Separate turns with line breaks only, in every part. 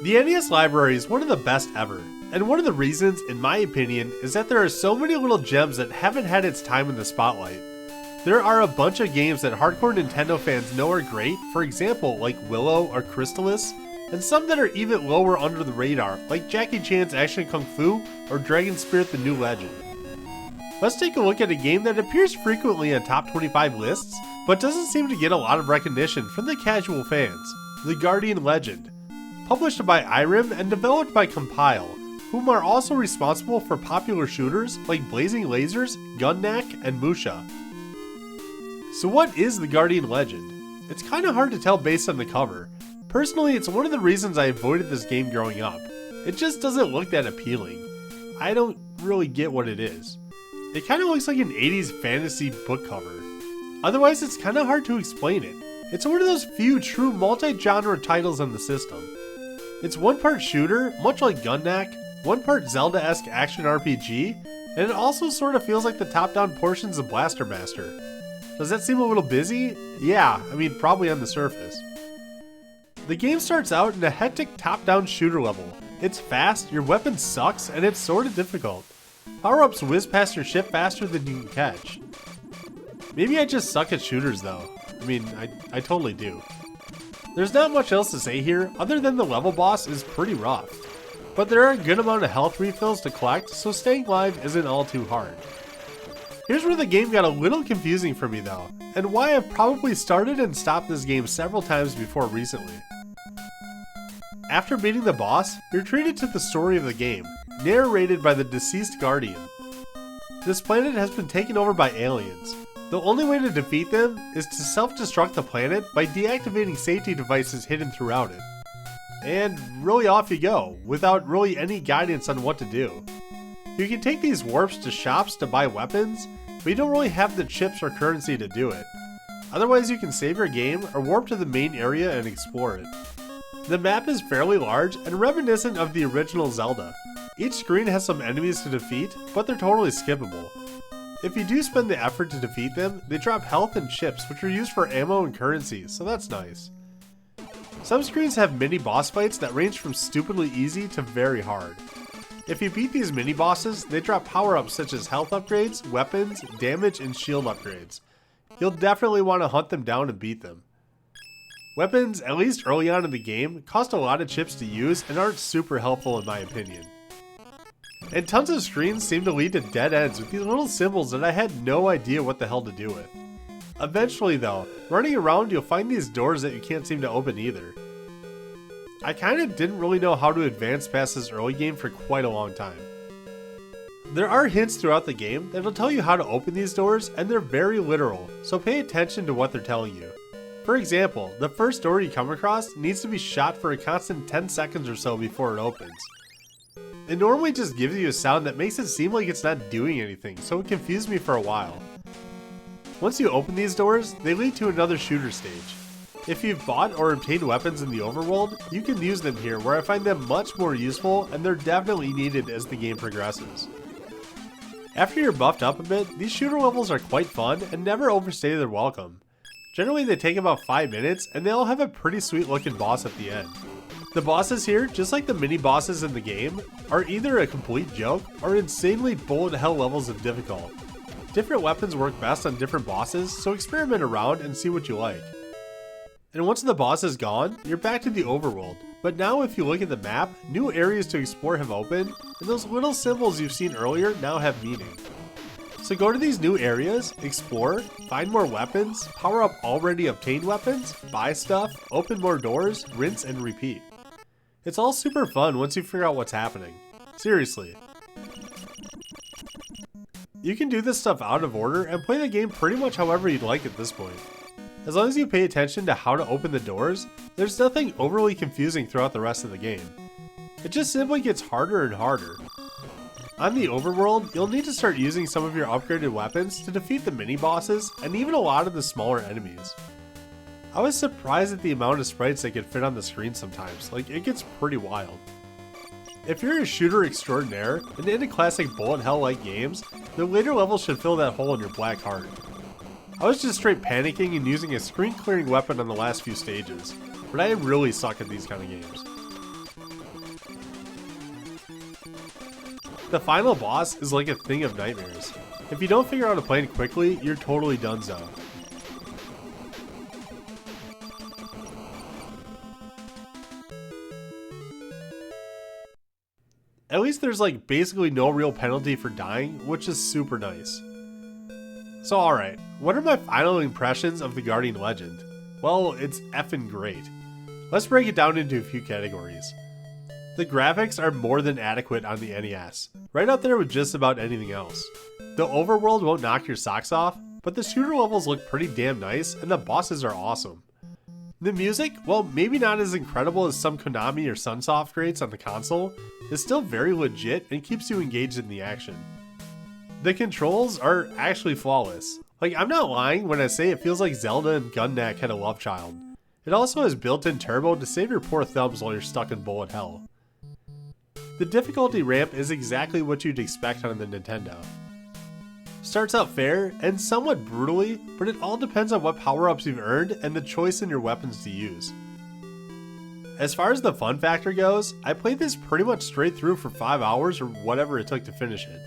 The NES library is one of the best ever, and one of the reasons, in my opinion, is that there are so many little gems that haven't had its time in the spotlight. There are a bunch of games that hardcore Nintendo fans know are great, for example like Willow or Crystalis, and some that are even lower under the radar, like Jackie Chan's Action Kung Fu or Dragon Spirit: The New Legend. Let's take a look at a game that appears frequently on top 25 lists, but doesn't seem to get a lot of recognition from the casual fans, The Guardian Legend. Published by Irem and developed by Compile, whom are also responsible for popular shooters like Blazing Lasers, Gunnak, and Musha. So what is The Guardian Legend? It's kinda hard to tell based on the cover. Personally, it's one of the reasons I avoided this game growing up. It just doesn't look that appealing. I don't really get what it is. It kinda looks like an 80s fantasy book cover. Otherwise, it's kinda hard to explain it. It's one of those few true multi-genre titles on the system. It's one part shooter, much like Gunnak, one part Zelda-esque action RPG, and it also sort of feels like the top-down portions of Blaster Master. Does that seem a little busy? Yeah, I mean, probably on the surface. The game starts out in a hectic top-down shooter level. It's fast, your weapon sucks, and it's sorta difficult. Power-ups whiz past your ship faster than you can catch. Maybe I just suck at shooters though. I mean, I totally do. There's not much else to say here, other than the level boss is pretty rough. But there are a good amount of health refills to collect, so staying alive isn't all too hard. Here's where the game got a little confusing for me though, and why I've probably started and stopped this game several times before recently. After beating the boss, you're treated to the story of the game, narrated by the deceased Guardian. This planet has been taken over by aliens. The only way to defeat them is to self-destruct the planet by deactivating safety devices hidden throughout it. And really off you go, without really any guidance on what to do. You can take these warps to shops to buy weapons, but you don't really have the chips or currency to do it. Otherwise you can save your game or warp to the main area and explore it. The map is fairly large and reminiscent of the original Zelda. Each screen has some enemies to defeat, but they're totally skippable. If you do spend the effort to defeat them, they drop health and chips which are used for ammo and currency, so that's nice. Some screens have mini boss fights that range from stupidly easy to very hard. If you beat these mini bosses, they drop power-ups such as health upgrades, weapons, damage, and shield upgrades. You'll definitely want to hunt them down and beat them. Weapons, at least early on in the game, cost a lot of chips to use and aren't super helpful in my opinion. And tons of screens seem to lead to dead ends with these little symbols that I had no idea what the hell to do with. Eventually though, running around you'll find these doors that you can't seem to open either. I kinda didn't really know how to advance past this early game for quite a long time. There are hints throughout the game that'll tell you how to open these doors, and they're very literal, so pay attention to what they're telling you. For example, the first door you come across needs to be shot for a constant 10 seconds or so before it opens. It normally just gives you a sound that makes it seem like it's not doing anything, so it confused me for a while. Once you open these doors, they lead to another shooter stage. If you've bought or obtained weapons in the Overworld, you can use them here where I find them much more useful and they're definitely needed as the game progresses. After you're buffed up a bit, these shooter levels are quite fun and never overstay their welcome. Generally they take about 5 minutes and they all have a pretty sweet looking boss at the end. The bosses here, just like the mini bosses in the game, are either a complete joke or insanely bullet hell levels of difficult. Different weapons work best on different bosses, so experiment around and see what you like. And once the boss is gone, you're back to the overworld. But now if you look at the map, new areas to explore have opened, and those little symbols you've seen earlier now have meaning. So go to these new areas, explore, find more weapons, power up already obtained weapons, buy stuff, open more doors, rinse and repeat. It's all super fun once you figure out what's happening. Seriously. You can do this stuff out of order and play the game pretty much however you'd like at this point. As long as you pay attention to how to open the doors, there's nothing overly confusing throughout the rest of the game. It just simply gets harder and harder. On the overworld, you'll need to start using some of your upgraded weapons to defeat the mini-bosses and even a lot of the smaller enemies. I was surprised at the amount of sprites that could fit on the screen sometimes, like it gets pretty wild. If you're a shooter extraordinaire and into classic bullet hell like games, the later levels should fill that hole in your black heart. I was just straight panicking and using a screen clearing weapon on the last few stages, but I really suck at these kind of games. The final boss is like a thing of nightmares. If you don't figure out a plan quickly, you're totally donezo. At least there's like basically no real penalty for dying, which is super nice. So alright, what are my final impressions of the Guardian Legend? Well, it's effing great. Let's break it down into a few categories. The graphics are more than adequate on the NES, right up there with just about anything else. The overworld won't knock your socks off, but the shooter levels look pretty damn nice and the bosses are awesome. The music, well maybe not as incredible as some Konami or Sunsoft greats on the console, is still very legit and keeps you engaged in the action. The controls are actually flawless. Like, I'm not lying when I say it feels like Zelda and Gunneck had a love child. It also has built-in turbo to save your poor thumbs while you're stuck in bullet hell. The difficulty ramp is exactly what you'd expect on the Nintendo. Starts out fair and somewhat brutally, but it all depends on what power-ups you've earned and the choice in your weapons to use. As far as the fun factor goes, I played this pretty much straight through for 5 hours or whatever it took to finish it.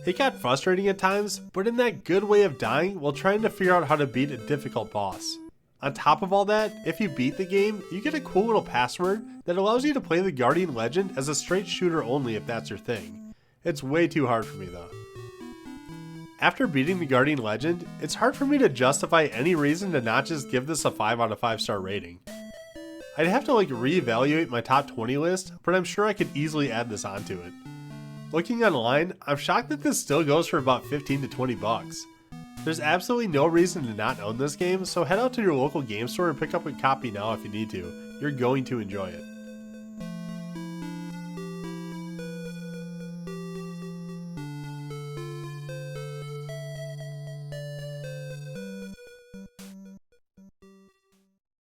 It got frustrating at times, but in that good way of dying while trying to figure out how to beat a difficult boss. On top of all that, if you beat the game, you get a cool little password that allows you to play the Guardian Legend as a straight shooter only if that's your thing. It's way too hard for me though. After beating the Guardian Legend, it's hard for me to justify any reason to not just give this a 5 out of 5 star rating. I'd have to like reevaluate my top 20 list, but I'm sure I could easily add this onto it. Looking online, I'm shocked that this still goes for about 15 to 20 bucks. There's absolutely no reason to not own this game, so head out to your local game store and pick up a copy now if you need to. You're going to enjoy it.